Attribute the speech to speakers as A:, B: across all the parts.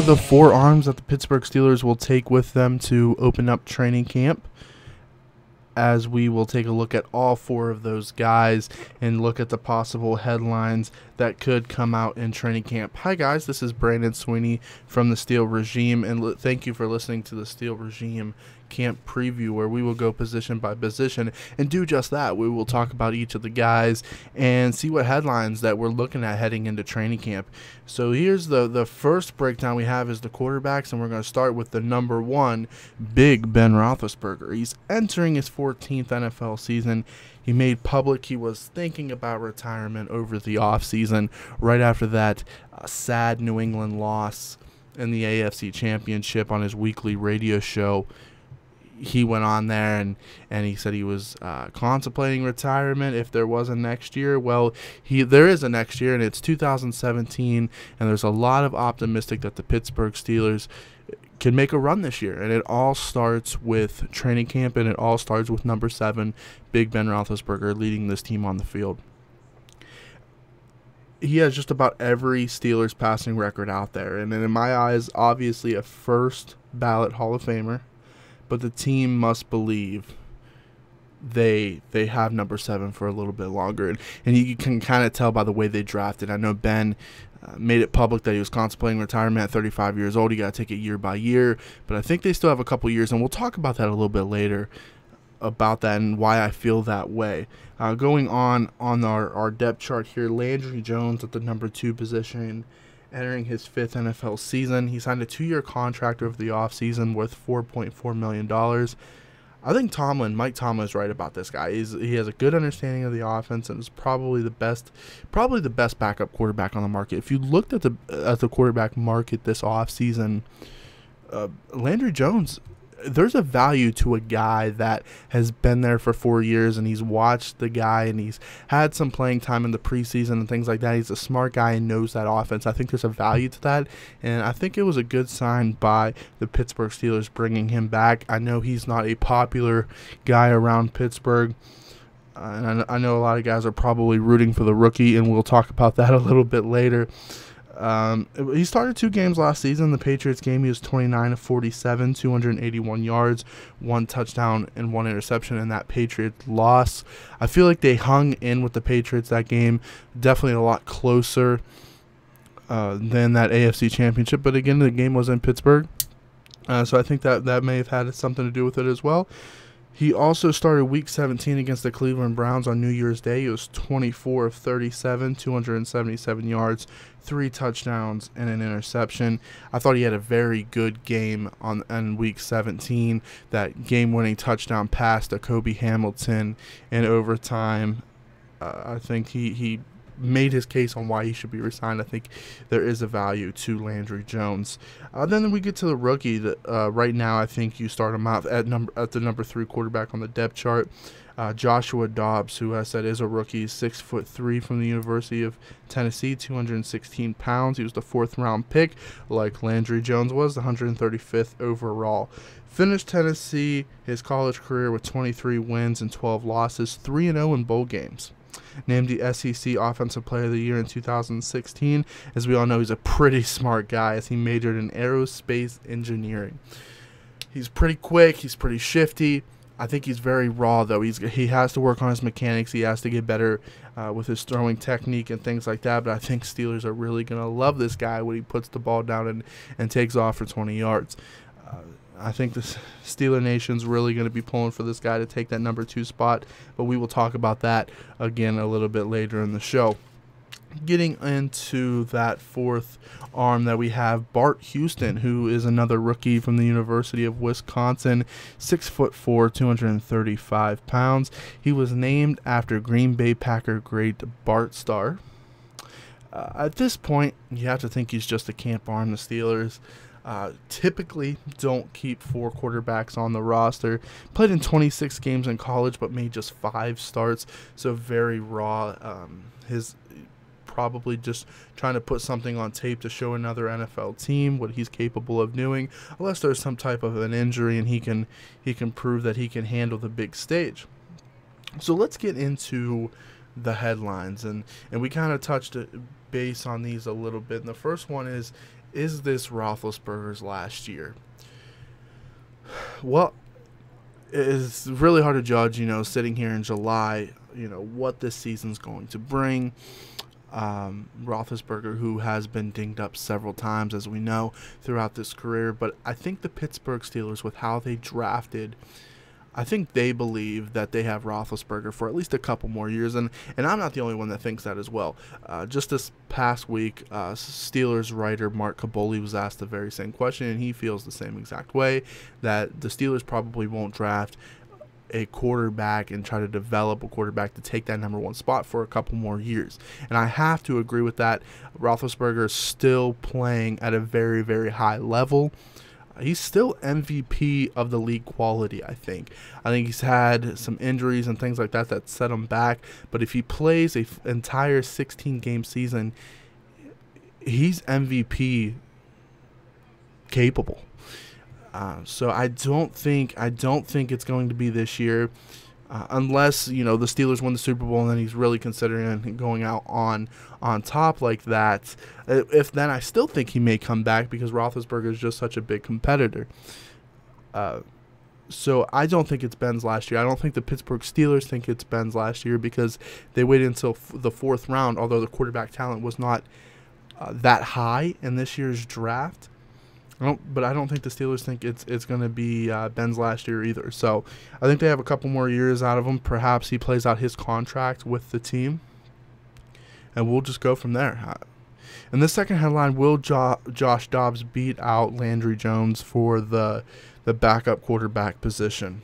A: are the 4 arms that the Pittsburgh Steelers will take with them to open up training camp, as we will take a look at all 4 of those guys and look at the possible headlines that could come out in training camp. Hi guys, this is Brandon Sweeney from the Steel Regime, and thank you for listening to the Steel Regime camp preview, where we will go position by position and do just that. We will talk about each of the guys and see what headlines that we're looking at heading into training camp. So here's the first breakdown we have is the quarterbacks, and we're going to start with the number 1, Big Ben Roethlisberger. He's entering his 14th NFL season. He made public he was thinking about retirement over the offseason right after that sad New England loss in the AFC Championship on his weekly radio show. He went on there and he said he was contemplating retirement if there was a next year. Well, there is a next year, and it's 2017, and there's a lot of optimistic that the Pittsburgh Steelers can make a run this year. And it all starts with training camp, and it all starts with number 7, Big Ben Roethlisberger, leading this team on the field. He has just about every Steelers passing record out there, and in my eyes, obviously a first ballot Hall of Famer. But the team must believe they have number 7 for a little bit longer. And you can kind of tell by the way they drafted. I know Ben made it public that he was contemplating retirement at 35 years old. You got to take it year by year. But I think they still have a couple years, and we'll talk about that a little bit later, about that and why I feel that way. Going on our depth chart here, Landry Jones at the number 2 position, entering his 5th NFL season. He signed a 2-year contract over the offseason worth $4.4 million. I think Mike Tomlin is right about this guy. He has a good understanding of the offense and is probably the best backup quarterback on the market. If you looked at the quarterback market this offseason, Landry Jones, there's a value to a guy that has been there for 4 years, and he's watched the guy, and he's had some playing time in the preseason and things like that. He's a smart guy and knows that offense. I think there's a value to that, and I think it was a good sign by the Pittsburgh Steelers bringing him back. I know he's not a popular guy around Pittsburgh, and I know a lot of guys are probably rooting for the rookie, and we'll talk about that a little bit later. He started 2 games last season. The Patriots game, he was 29 of 47, 281 yards, 1 touchdown, and 1 interception in that Patriots loss. I feel like they hung in with the Patriots that game. Definitely a lot closer than that AFC Championship. But again, the game was in Pittsburgh, so I think that may have had something to do with it as well. He also started Week 17 against the Cleveland Browns on New Year's Day. He was 24 of 37, 277 yards, 3 touchdowns, and an interception. I thought he had a very good game on Week 17. That game-winning touchdown pass to Kobe Hamilton in overtime. I think he made his case on why he should be resigned. I think there is a value to Landry Jones. Then we get to the rookie. Right now, I think you start him out at the number 3 quarterback on the depth chart. Joshua Dobbs, who I said is a rookie, 6'3" from the University of Tennessee, 216 pounds. He was the 4th round pick, like Landry Jones was, the 135th overall. Finished Tennessee his college career with 23 wins and 12 losses, 3-0 in bowl games. Named the SEC Offensive Player of the Year in 2016. As we all know, he's a pretty smart guy, as he majored in aerospace engineering. He's pretty quick. He's pretty shifty. I think he's very raw, though. He has to work on his mechanics. He has to get better with his throwing technique and things like that. But I think Steelers are really going to love this guy when he puts the ball down and takes off for 20 yards. I think the Steeler Nation's really going to be pulling for this guy to take that number 2 spot, but we will talk about that again a little bit later in the show. Getting into that 4th arm that we have, Bart Houston, who is another rookie from the University of Wisconsin, 6'4", 235 pounds. He was named after Green Bay Packer great Bart Starr. At this point, you have to think he's just a camp arm. The Steelers typically don't keep 4 quarterbacks on the roster. Played in 26 games in college, but made just 5 starts, so very raw. His probably just trying to put something on tape to show another NFL team what he's capable of doing, unless there's some type of an injury and he can prove that he can handle the big stage. So let's get into the headlines, and we kind of touched base on these a little bit. And the first one is is this Roethlisberger's last year? Well, it's really hard to judge, sitting here in July, what this season's going to bring. Roethlisberger, who has been dinged up several times, as we know, throughout this career. But I think the Pittsburgh Steelers, with how they drafted, I think they believe that they have Roethlisberger for at least a couple more years. And I'm not the only one that thinks that as well. Just this past week, Steelers writer Mark Kaboly was asked the very same question, and he feels the same exact way, that the Steelers probably won't draft a quarterback and try to develop a quarterback to take that number one spot for a couple more years. And I have to agree with that. Roethlisberger is still playing at a very, very high level. He's still MVP of the league quality, I think. I think he's had some injuries and things like that that set him back. But if he plays an entire 16-game season, he's MVP capable. So I don't think it's going to be this year, unless the Steelers win the Super Bowl and then he's really considering going out on top like that. If then, I still think he may come back because Roethlisberger is just such a big competitor. So I don't think it's Ben's last year. I don't think the Pittsburgh Steelers think it's Ben's last year because they waited until the fourth round, although the quarterback talent was not that high in this year's draft. But I don't think the Steelers think it's going to be Ben's last year either. So I think they have a couple more years out of him. Perhaps he plays out his contract with the team, and we'll just go from there. In the second headline, will Josh Dobbs beat out Landry Jones for the backup quarterback position?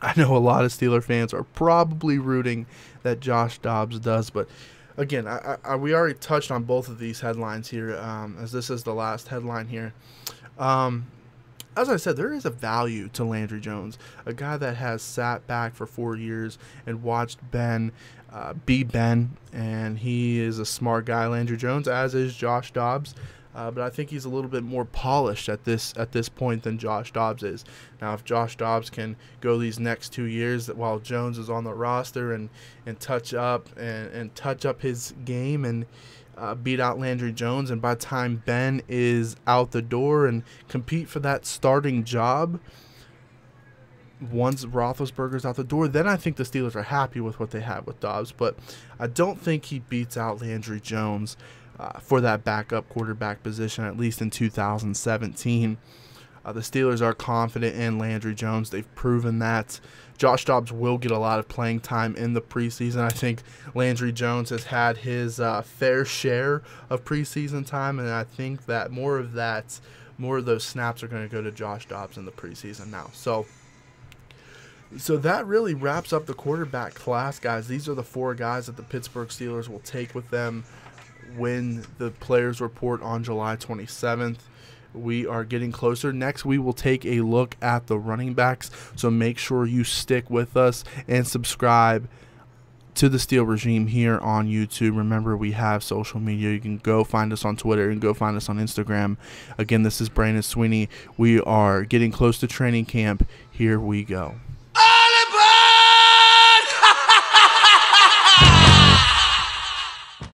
A: I know a lot of Steeler fans are probably rooting that Josh Dobbs does, but again, we already touched on both of these headlines here, as this is the last headline here. As I said, there is a value to Landry Jones, a guy that has sat back for 4 years and watched Ben be Ben, and he is a smart guy, Landry Jones, as is Josh Dobbs. But I think he's a little bit more polished at this point than Josh Dobbs is. Now, if Josh Dobbs can go these next 2 years while Jones is on the roster and touch up his game and beat out Landry Jones, and by the time Ben is out the door and compete for that starting job, once Roethlisberger's out the door, then I think the Steelers are happy with what they have with Dobbs. But I don't think he beats out Landry Jones for that backup quarterback position, at least in 2017. The Steelers are confident in Landry Jones. They've proven that. Josh Dobbs will get a lot of playing time in the preseason. I think Landry Jones has had his fair share of preseason time, and I think that more of those snaps are going to go to Josh Dobbs in the preseason now. So that really wraps up the quarterback class, guys. These are the 4 guys that the Pittsburgh Steelers will take with them when the players report on July 27th. We are getting closer. Next, we will take a look at the running backs. So make sure you stick with us and subscribe to the Steel Regime here on YouTube. Remember, we have social media. You can go find us on Twitter and go find us on Instagram. Again, this is Brandon Sweeney. We are getting close to training camp. Here we go.